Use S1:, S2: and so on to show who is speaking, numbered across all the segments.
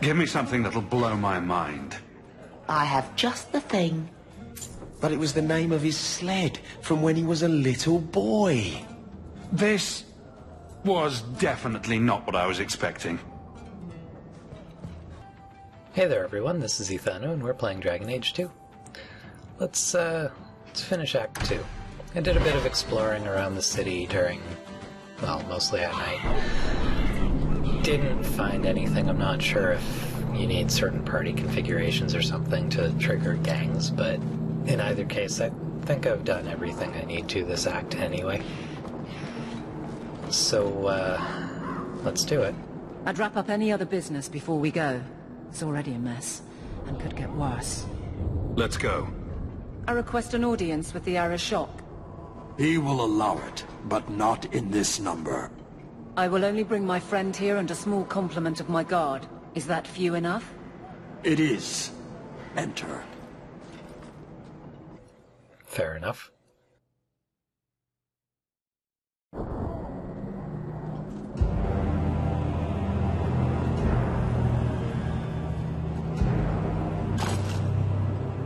S1: Give me something that'll blow my mind.
S2: I have just the thing.
S3: But it was the name of his sled from when he was a little boy.
S1: This was definitely not what I was expecting.
S4: Hey there everyone, this is Ethano and we're playing Dragon Age 2. Let's finish Act 2. I did a bit of exploring around the city during, well, mostly at night. Didn't find anything. I'm not sure if you need certain party configurations or something to trigger gangs, but in either case, I think I've done everything I need to this act anyway. So, let's do it.
S5: I'd wrap up any other business before we go. It's already a mess, and could get worse.
S1: Let's go.
S5: I request an audience with the Arashok.
S6: He will allow it, but not in this number.
S5: I will only bring my friend here and a small complement of my guard. Is that few enough?
S6: It is. Enter.
S4: Fair enough.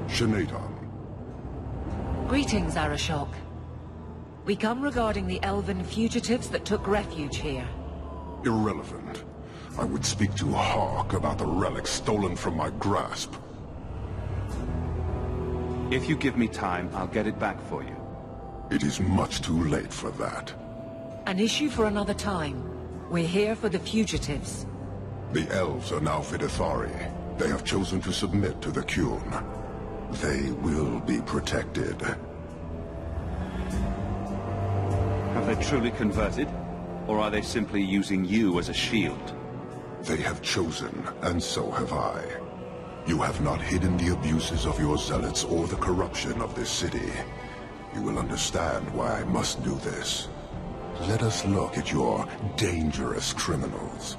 S7: Shanatan.
S5: Greetings, Arashok. We come regarding the elven fugitives that took refuge here.
S7: Irrelevant. I would speak to Hawk about the relic stolen from my grasp.
S1: If you give me time, I'll get it back for you.
S7: It is much too late for that.
S5: An issue for another time. We're here for the fugitives.
S7: The elves are now Vidithari. They have chosen to submit to the Qun. They will be protected.
S1: Have they truly converted? Or are they simply using you as a shield?
S7: They have chosen, and so have I. You have not hidden the abuses of your zealots or the corruption of this city. You will understand why I must do this. Let us look at your dangerous criminals.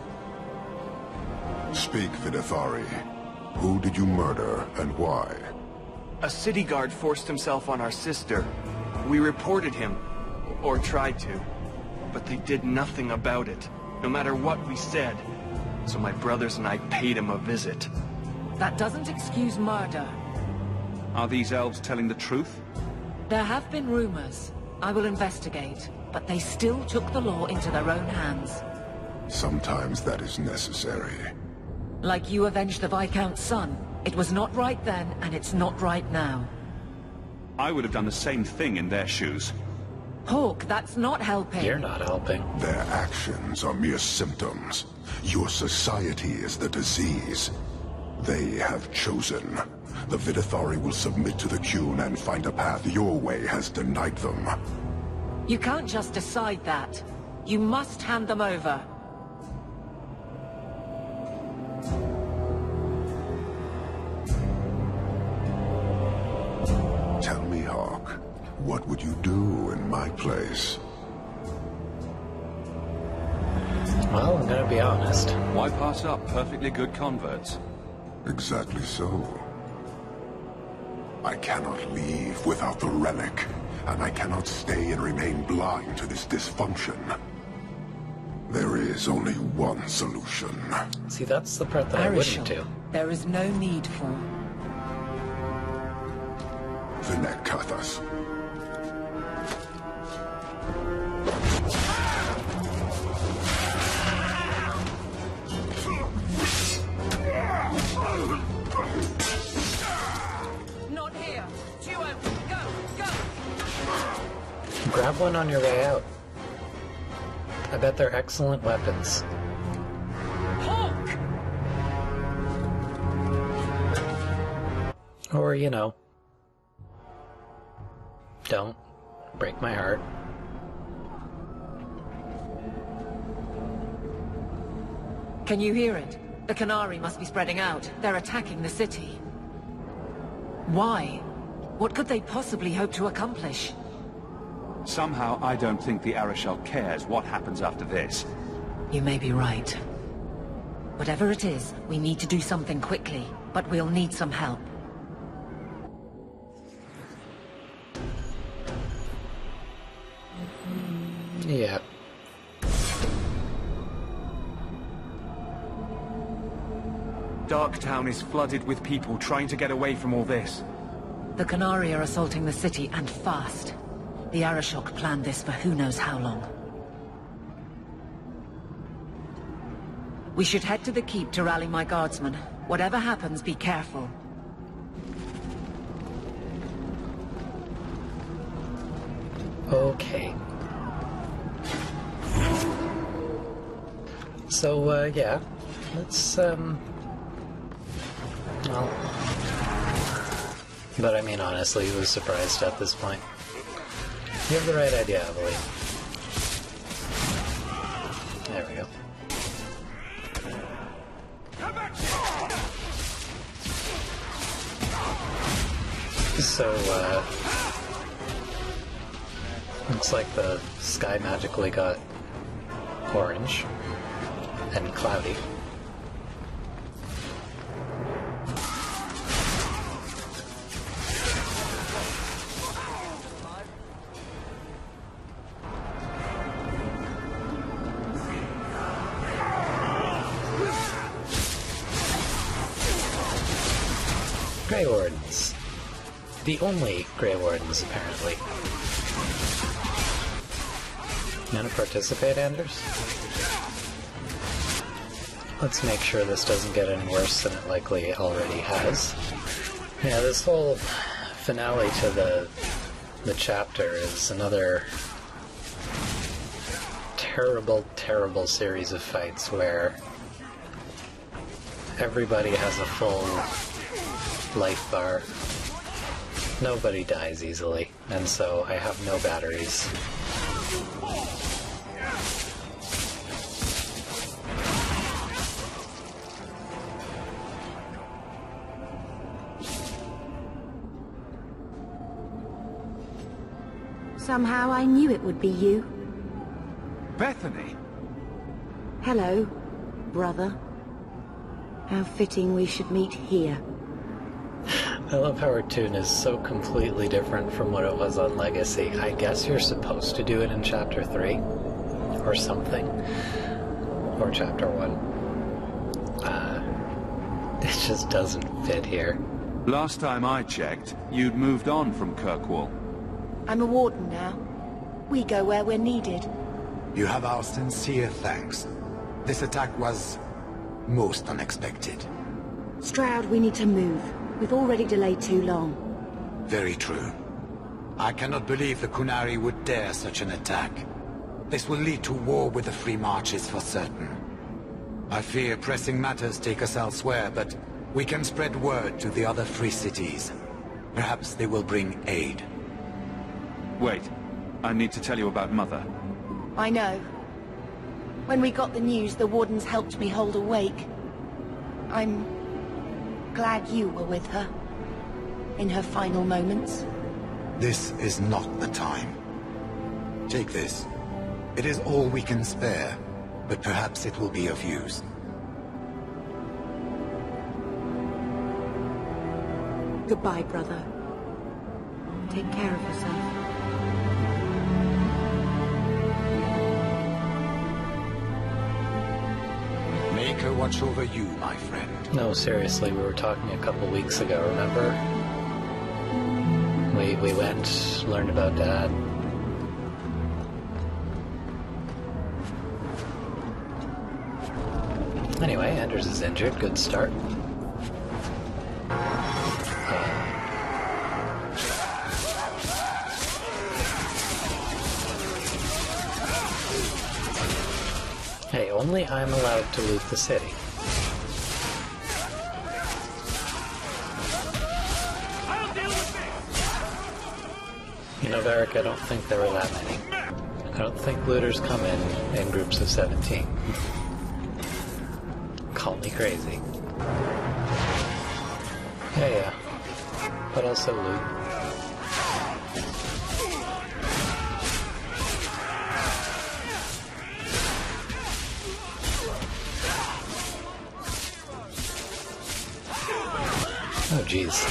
S7: Speak, Vidithari. Who did you murder, and why?
S8: A city guard forced himself on our sister. We reported him, or tried to, but they did nothing about it, no matter what we said. So my brothers and I paid him a visit.
S5: That doesn't excuse murder.
S1: Are these elves telling the truth?
S5: There have been rumors. I will investigate, but they still took the law into their own hands.
S7: Sometimes that is necessary.
S5: Like you avenged the Viscount's son. It was not right then, and it's not right now.
S1: I would have done the same thing in their shoes.
S5: Hawk, that's not helping.
S4: You're not helping.
S7: Their actions are mere symptoms. Your society is the disease. They have chosen. The Vidithari will submit to the Qun and find a path your way has denied them.
S5: You can't just decide that. You must hand them over.
S7: Tell me, Hawk, what would you do in my place?
S4: Well, I'm gonna be honest.
S1: Why pass up perfectly good converts?
S7: Exactly so. I cannot leave without the relic, and I cannot stay and remain blind to this dysfunction. There is only one solution.
S4: See, that's the part that I wouldn't do.
S5: There is no need for.
S7: Vinekathas.
S5: Not here. Too open. Go, go.
S4: Grab one on your way out. I bet they're excellent weapons.
S5: Hawk!
S4: Or, you know, don't break my heart.
S5: Can you hear it? The Canary must be spreading out. They're attacking the city. Why? What could they possibly hope to accomplish?
S1: Somehow, I don't think the Arashok cares what happens after this.
S5: You may be right. Whatever it is, we need to do something quickly, but we'll need some help.
S4: Yeah.
S8: Darktown is flooded with people trying to get away from all this.
S5: The Canary are assaulting the city, and fast. The Arashok planned this for who knows how long. We should head to the keep to rally my guardsmen. Whatever happens, be careful.
S4: Okay. So, yeah. Let's, well... But I mean, honestly, who was surprised at this point? You have the right idea, I believe. There we go. So, looks like the sky magically got orange and cloudy. Grey Wardens. The only Grey Wardens, apparently. You wanna participate, Anders? Let's make sure this doesn't get any worse than it likely already has. Yeah, this whole finale to the chapter is another terrible, terrible series of fights where everybody has a full life bar. Nobody dies easily, and so I have no batteries.
S9: Somehow I knew it would be you.
S1: Bethany?
S9: Hello, brother. How fitting we should meet here.
S4: I love how our tune is so completely different from what it was on Legacy. I guess you're supposed to do it in Chapter 3, or something. Or Chapter 1. It just doesn't fit here.
S1: Last time I checked, you'd moved on from Kirkwall.
S9: I'm a warden now. We go where we're needed.
S6: You have our sincere thanks. This attack was most unexpected.
S9: Stroud, we need to move. We've already delayed too long.
S6: Very true. I cannot believe the Kunari would dare such an attack. This will lead to war with the Free Marches for certain. I fear pressing matters take us elsewhere, but we can spread word to the other free cities. Perhaps they will bring aid.
S1: Wait, I need to tell you about Mother.
S9: I know. When we got the news, the wardens helped me hold awake. I'm glad you were with her. In her final moments.
S6: This is not the time. Take this. It is all we can spare, but perhaps it will be of use.
S9: Goodbye, brother. Take care of yourself.
S6: Make her watch over you, my friend.
S4: No, seriously, we were talking a couple weeks ago, remember? We went, learned about Dad. Anyway, Anders is injured, good start. Hey, only I'm allowed to loot the city. You know, Varric, I don't think there were that many. I don't think looters come in groups of 17. Call me crazy. Yeah. But also loot. Oh, jeez.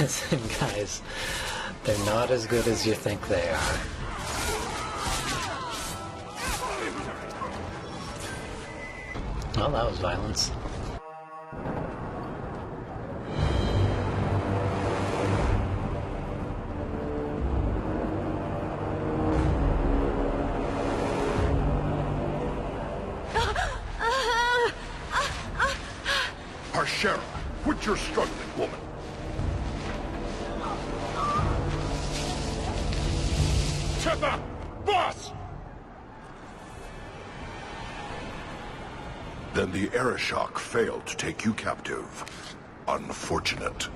S4: Listen, guys. They're not as good as you think they are. Well, that was violence.
S7: Harshera, quit your struggling, woman. Tetha! Boss! Then the Arishok failed to take you captive. Unfortunate.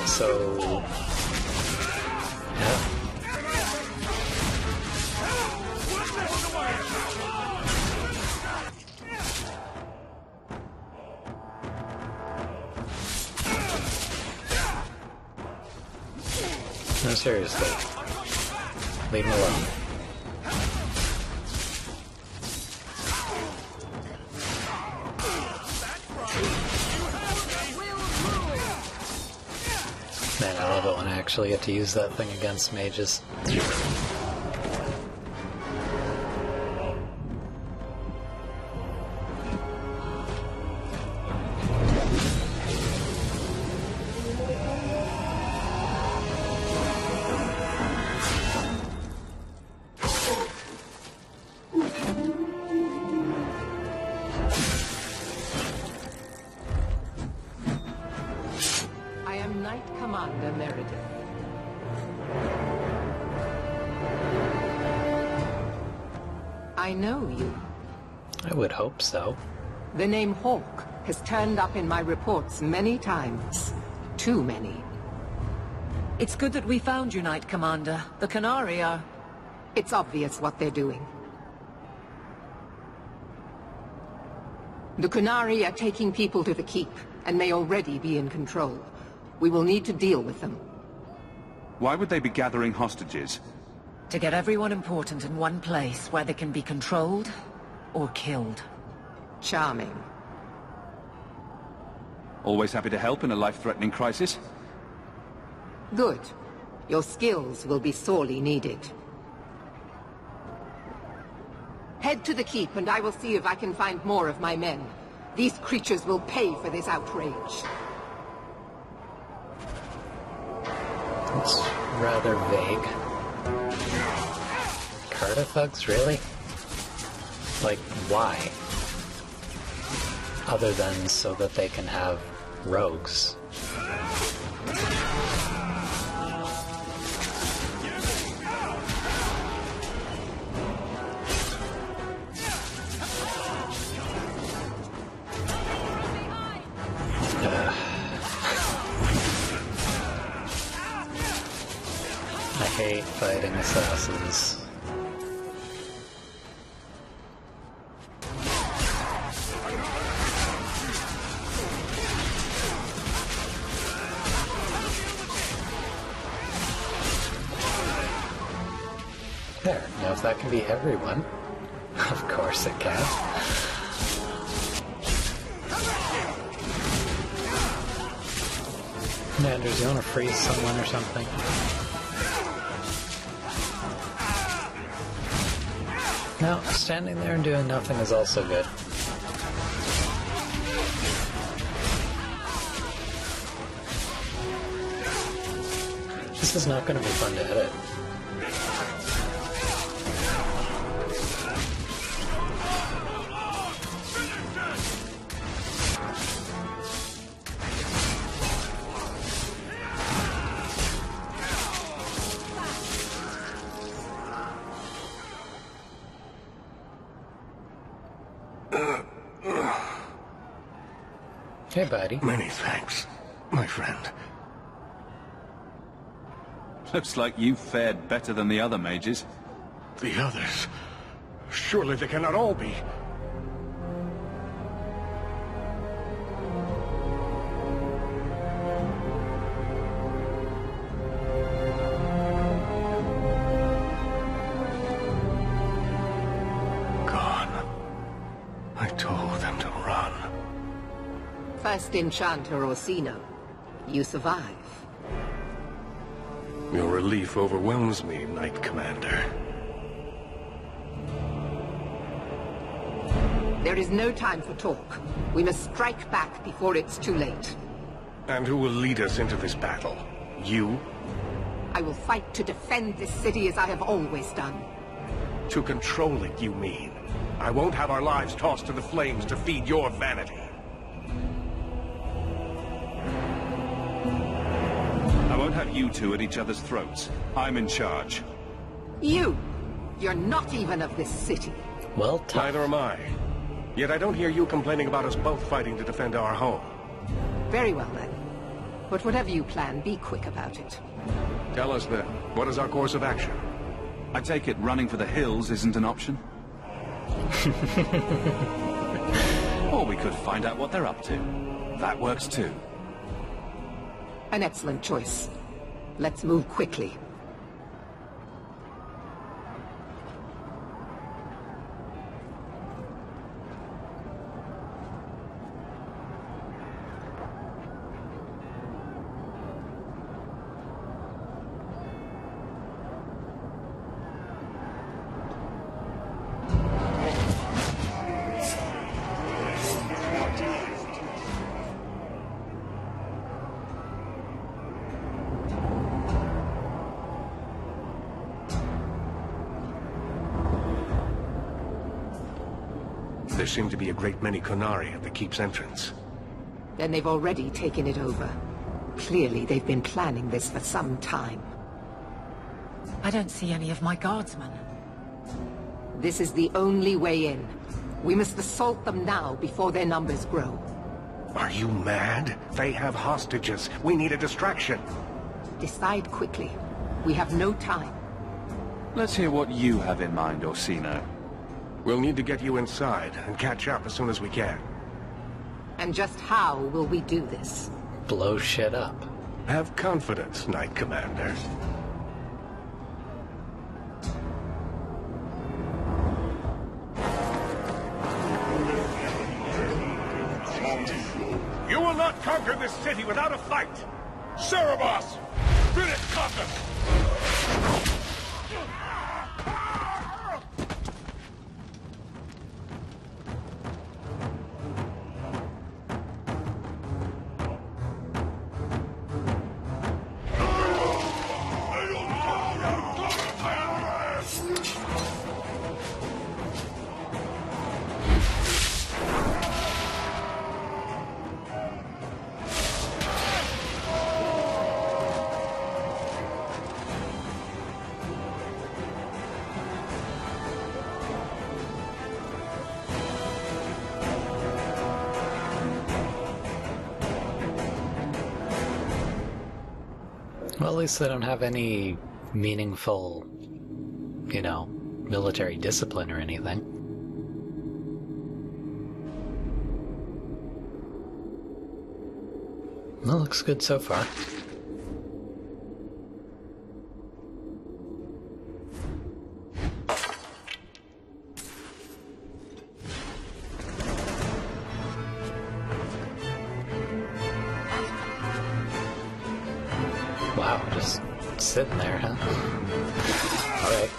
S4: So... yeah. No, seriously. Leave him alone. Man, I love it when I actually get to use that thing against mages.
S5: I am Knight Commander Meredith. I know you.
S4: I would hope so.
S5: The name Hawk has turned up in my reports many times. Too many. It's good that we found you, Knight Commander. The Qunari are... It's obvious what they're doing. The Qunari are taking people to the keep, and may already be in control. We will need to deal with them.
S1: Why would they be gathering hostages?
S5: To get everyone important in one place where they can be controlled or killed. Charming.
S1: Always happy to help in a life-threatening crisis?
S5: Good. Your skills will be sorely needed. Head to the keep and I will see if I can find more of my men. These creatures will pay for this outrage.
S4: It's rather vague. Carta thugs, really? Like, why? Other than so that they can have rogues. I hate fighting assassins. There, now if that can be everyone. Of course it can. Commanders, you want to freeze someone or something? No, standing there and doing nothing is also good. This is not going to be fun to edit. Hey, buddy.
S3: Many thanks, my friend.
S1: Looks like you fared better than the other mages.
S3: The others. Surely they cannot all be. Gone. I told them to run.
S5: First Enchanter Orsino. You survive.
S10: Your relief overwhelms me, Knight Commander.
S5: There is no time for talk. We must strike back before it's too late.
S10: And who will lead us into this battle? You?
S5: I will fight to defend this city as I have always done.
S10: To control it, you mean? I won't have our lives tossed to the flames to feed your vanity.
S1: I won't have you two at each other's throats. I'm in charge.
S5: You're not even of this city.
S4: Well,
S10: Neither am I. Yet I don't hear you complaining about us both fighting to defend our home.
S5: Very well then. But whatever you plan, be quick about it.
S10: Tell us then, what is our course of action?
S1: I take it running for the hills isn't an option? Or we could find out what they're up to. That works too.
S5: An excellent choice. Let's move quickly.
S10: There seem to be a great many Qunari at the keep's entrance.
S5: Then they've already taken it over. Clearly, they've been planning this for some time.
S11: I don't see any of my guardsmen.
S5: This is the only way in. We must assault them now before their numbers grow.
S10: Are you mad? They have hostages. We need a distraction.
S5: Decide quickly. We have no time.
S1: Let's hear what you have in mind, Orsino.
S10: We'll need to get you inside and catch up as soon as we can.
S5: And just how will we do this?
S4: blow shit up.
S10: Have confidence, Knight Commander.
S12: You will not conquer this city without a fight! Cerebos! Bid it, Caucus!
S4: Well, at least they don't have any meaningful, you know, military discipline or anything. That looks good so far. Wow, just sitting there, huh? Alright.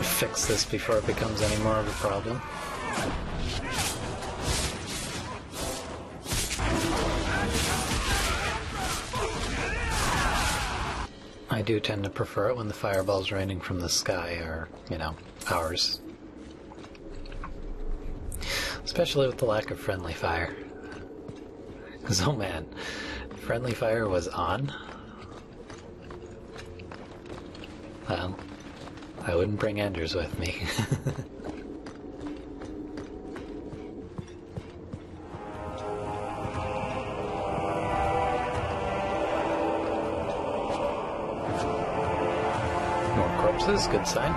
S4: Fix this before it becomes any more of a problem. I do tend to prefer it when the fireballs raining from the sky are, you know, ours. Especially with the lack of friendly fire. Because, oh man, friendly fire was on? Well, I wouldn't bring Anders with me. More corpses, good sign.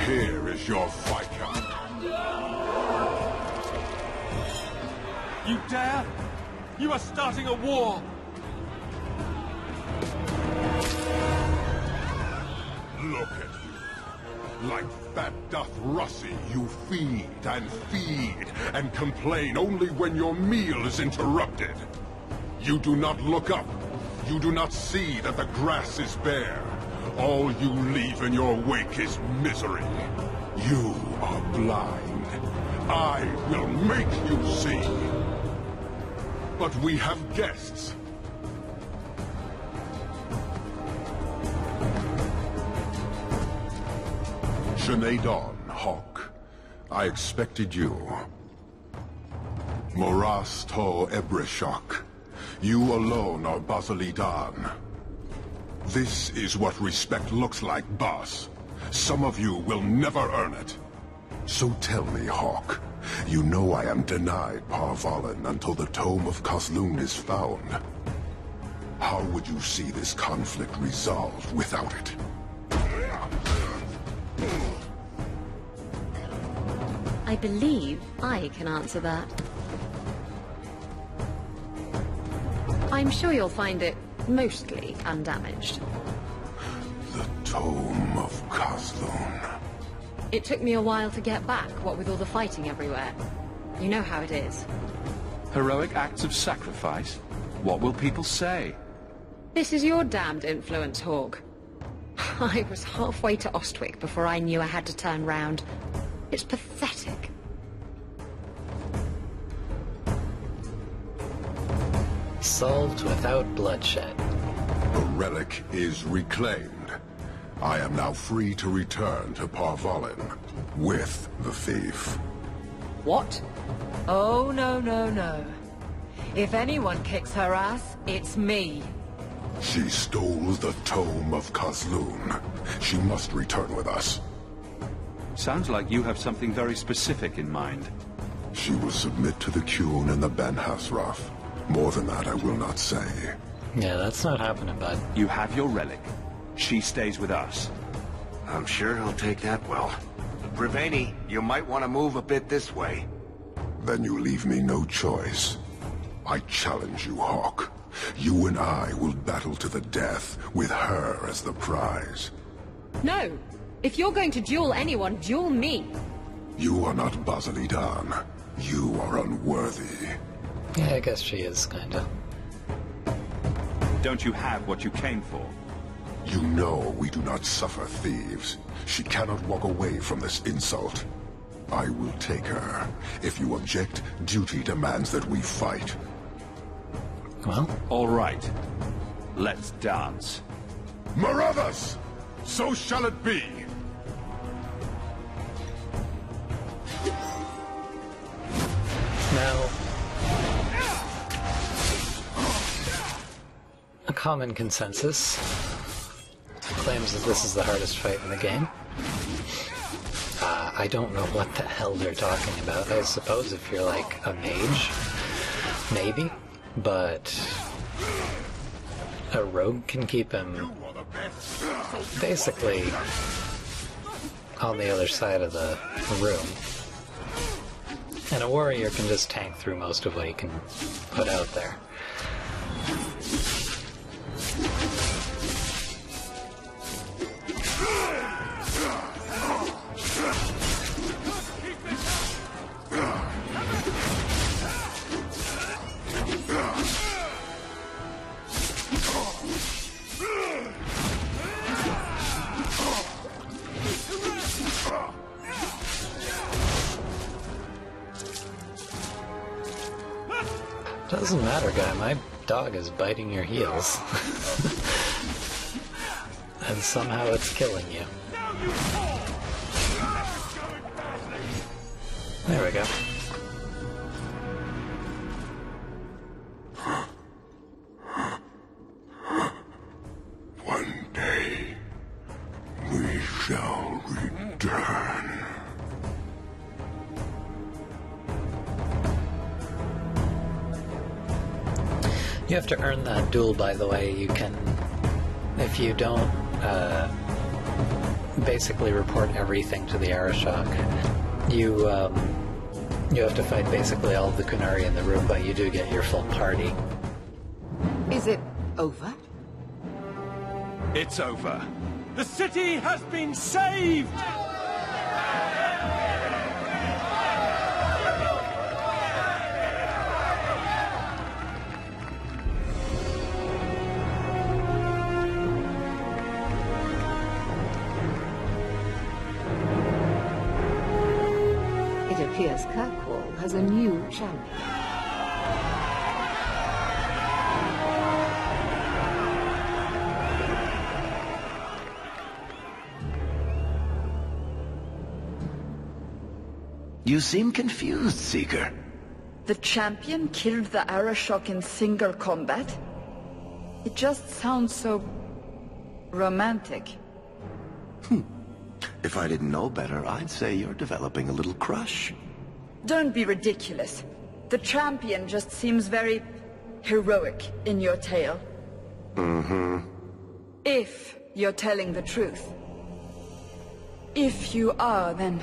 S7: Here is your fight.
S12: You dare? You are starting a war!
S7: Look at you. Like fat doth Russie, you feed and complain only when your meal is interrupted. You do not look up. You do not see that the grass is bare. All you leave in your wake is misery. You are blind. I will make you see. But we have guests. Sinead Dawn, Hawk. I expected you. Moras To Ebreshok. You alone are Basilidan. This is what respect looks like, boss. Some of you will never earn it. So tell me, Hawk, you know I am denied Parvalin until the Tome of Kozlun is found. How would you see this conflict resolved without it?
S13: I believe I can answer that. I'm sure you'll find it mostly undamaged.
S7: The Tome of Kozlun.
S13: It took me a while to get back, what with all the fighting everywhere. You know how it is.
S1: Heroic acts of sacrifice? What will people say?
S13: This is your damned influence, Hawk. I was halfway to Ostwick before I knew I had to turn round. It's pathetic.
S4: Solved without bloodshed.
S7: The relic is reclaimed. I am now free to return to Parvalin with the thief.
S5: What? Oh, no, no, no. If anyone kicks her ass, it's me.
S7: She stole the Tome of Kozlun. She must return with us.
S1: Sounds like you have something very specific in mind.
S7: She will submit to the Qun and the Ben Hasraf. More than that I will not say.
S4: Yeah, that's not happening, bud.
S1: You have your relic. She stays with us.
S10: I'm sure he'll take that well. Breveni, you might want to move a bit this way.
S7: Then you leave me no choice. I challenge you, Hawk. You and I will battle to the death, with her as the prize.
S13: No! If you're going to duel anyone, duel me!
S7: You are not Basilidan. You are unworthy.
S4: Yeah, I guess she is, kinda.
S1: Don't you have what you came for?
S7: You know we do not suffer thieves. She cannot walk away from this insult. I will take her. If you object, duty demands that we fight.
S4: Well?
S1: All right. Let's dance.
S7: Marathas! So shall it be!
S4: Now, a common consensus claims that this is the hardest fight in the game. I don't know what the hell they're talking about. I suppose if you're like a mage, maybe, but a rogue can keep him basically on the other side of the room. And a warrior can just tank through most of what he can put out there. Doesn't matter, guy. My dog is biting your heels. And somehow it's killing you. There we go.
S7: One day, we shall return.
S4: You have to earn that duel, by the way. You can, if you don't, basically report everything to the Arashok. You have to fight basically all of the Kunari in the room, but you do get your full party.
S5: Is it over?
S1: It's over.
S12: The city has been saved!
S5: It appears Kirkwall has a new champion.
S14: You seem confused, Seeker.
S15: The champion killed the Arashok in single combat? It just sounds so... romantic.
S14: If I didn't know better, I'd say you're developing a little crush.
S15: Don't be ridiculous. The champion just seems very... heroic in your tale.
S14: Mm-hmm.
S15: If you're telling the truth. If you are, then...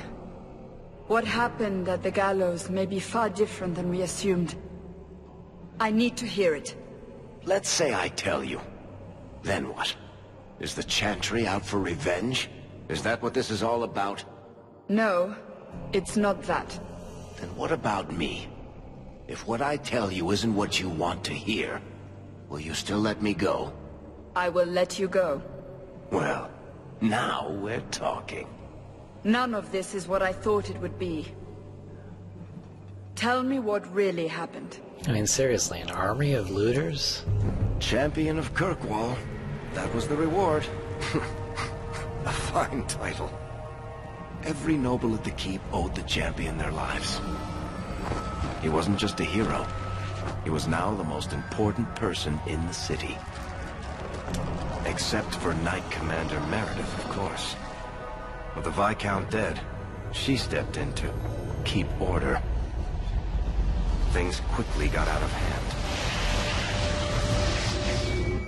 S15: what happened at the gallows may be far different than we assumed. I need to hear it.
S14: Let's say I tell you. Then what? Is the Chantry out for revenge? Is that what this is all about?
S15: No, it's not that.
S14: Then what about me? If what I tell you isn't what you want to hear, will you still let me go?
S15: I will let you go.
S14: Well, now we're talking.
S15: None of this is what I thought it would be. Tell me what really happened.
S4: I mean, seriously, an army of looters?
S14: Champion of Kirkwall. That was the reward. A fine title. Every noble at the keep owed the champion their lives. He wasn't just a hero. He was now the most important person in the city. Except for Knight Commander Meredith, of course. With the Viscount dead, she stepped in to keep order. Things quickly got out of hand.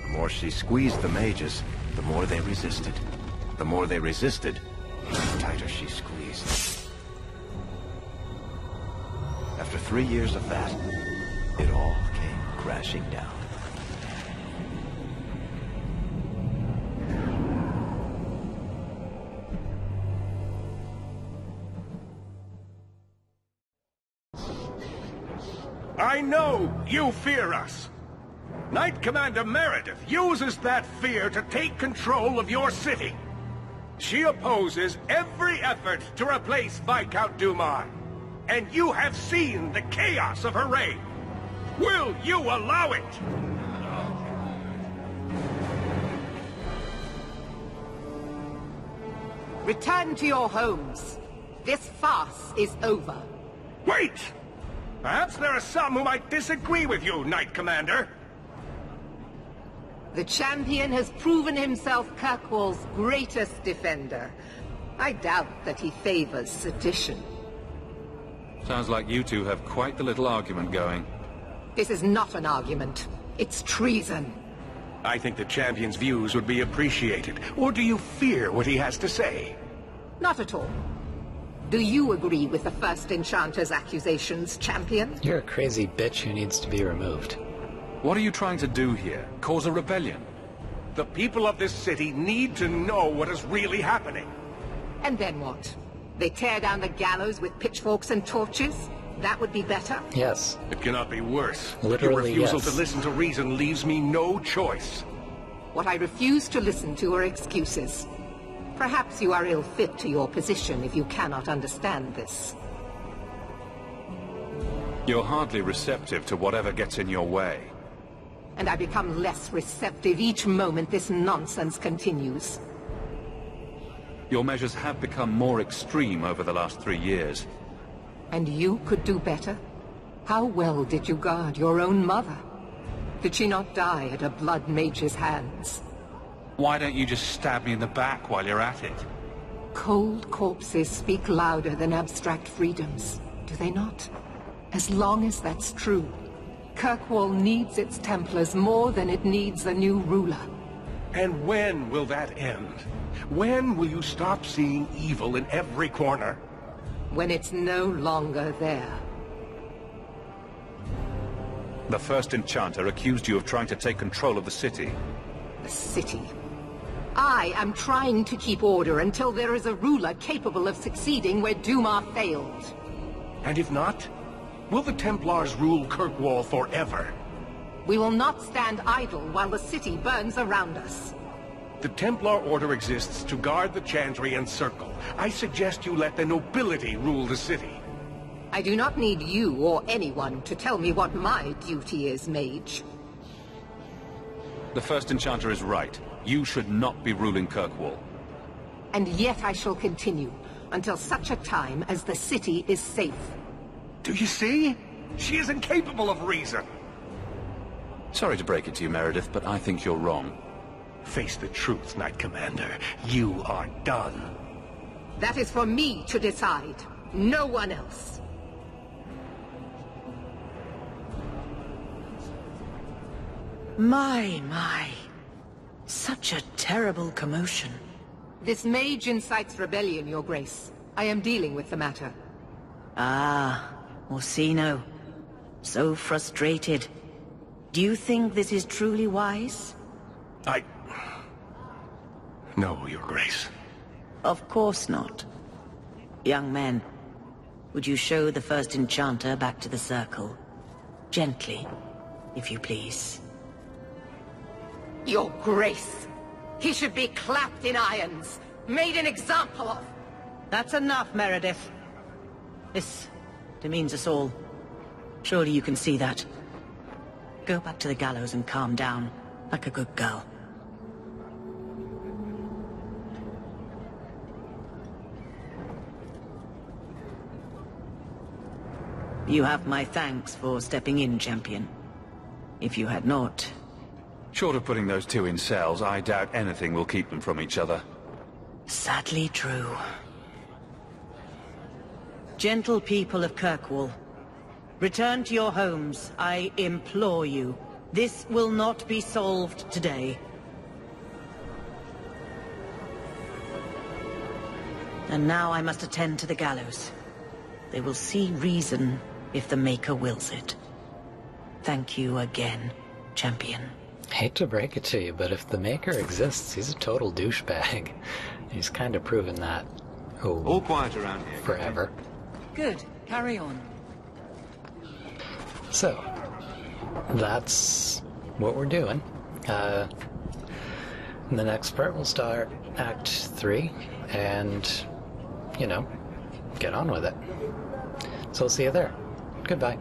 S14: The more she squeezed the mages, the more they resisted. The more they resisted, the tighter she squeezed. After 3 years of that, it all came crashing down.
S10: I know you fear us. Knight Commander Meredith uses that fear to take control of your city. She opposes every effort to replace Viscount Dumas. And you have seen the chaos of her reign. Will you allow it?
S5: Return to your homes. This farce is over.
S10: Wait! Perhaps there are some who might disagree with you, Knight Commander.
S5: The champion has proven himself Kirkwall's greatest defender. I doubt that he favors sedition.
S1: Sounds like you two have quite the little argument going.
S5: This is not an argument. It's treason.
S10: I think the champion's views would be appreciated. Or do you fear what he has to say?
S5: Not at all. Do you agree with the first Enchanter's accusations, champion?
S4: You're a crazy bitch who needs to be removed.
S1: What are you trying to do here? Cause a rebellion?
S10: The people of this city need to know what is really happening.
S5: And then what? They tear down the gallows with pitchforks and torches? That would be better?
S4: Yes.
S10: It cannot be worse.
S4: Literally,
S10: your refusal
S4: yes.
S10: to listen to reason leaves me no choice.
S5: What I refuse to listen to are excuses. Perhaps you are ill-fit to your position if you cannot understand this.
S1: You're hardly receptive to whatever gets in your way.
S5: And I become less receptive each moment this nonsense continues.
S1: Your measures have become more extreme over the last 3 years.
S5: And you could do better? How well did you guard your own mother? Did she not die at a blood mage's hands?
S1: Why don't you just stab me in the back while you're at it?
S5: Cold corpses speak louder than abstract freedoms, do they not? As long as that's true, Kirkwall needs its Templars more than it needs a new ruler.
S10: And when will that end? When will you stop seeing evil in every corner?
S5: When it's no longer there.
S1: The first Enchanter accused you of trying to take control of the city.
S5: The city? I am trying to keep order until there is a ruler capable of succeeding where Dumas failed.
S10: And if not, will the Templars rule Kirkwall forever?
S5: We will not stand idle while the city burns around us.
S10: The Templar Order exists to guard the Chantry and Circle. I suggest you let the nobility rule the city.
S5: I do not need you or anyone to tell me what my duty is, mage.
S1: The First Enchanter is right. You should not be ruling Kirkwall.
S5: And yet I shall continue, until such a time as the city is safe.
S10: Do you see? She is incapable of reason.
S1: Sorry to break it to you, Meredith, but I think you're wrong.
S10: Face the truth, Knight Commander. You are done.
S5: That is for me to decide, no one else.
S2: My. Such a terrible commotion.
S5: This mage incites rebellion, Your Grace. I am dealing with the matter.
S2: Ah, Orsino. So frustrated. Do you think this is truly wise?
S10: No, Your Grace.
S2: Of course not. Young men, would you show the First Enchanter back to the Circle? Gently, if you please.
S5: Your Grace! He should be clapped in irons, made an example of!
S2: That's enough, Meredith. This demeans us all. Surely you can see that. Go back to the gallows and calm down, like a good girl. You have my thanks for stepping in, champion. If you had not...
S1: Short of putting those two in cells, I doubt anything will keep them from each other.
S2: Sadly true. Gentle people of Kirkwall, return to your homes, I implore you. This will not be solved today. And now I must attend to the gallows. They will see reason if the Maker wills it. Thank you again, champion.
S4: Hate to break it to you, but if the Maker exists, he's a total douchebag. He's kind of proven that. Oh,
S1: all quiet around here.
S4: Forever.
S11: Good. Carry on.
S4: So, that's what we're doing. In the next part, we'll start Act 3, and, you know, get on with it. So I'll see you there. Goodbye.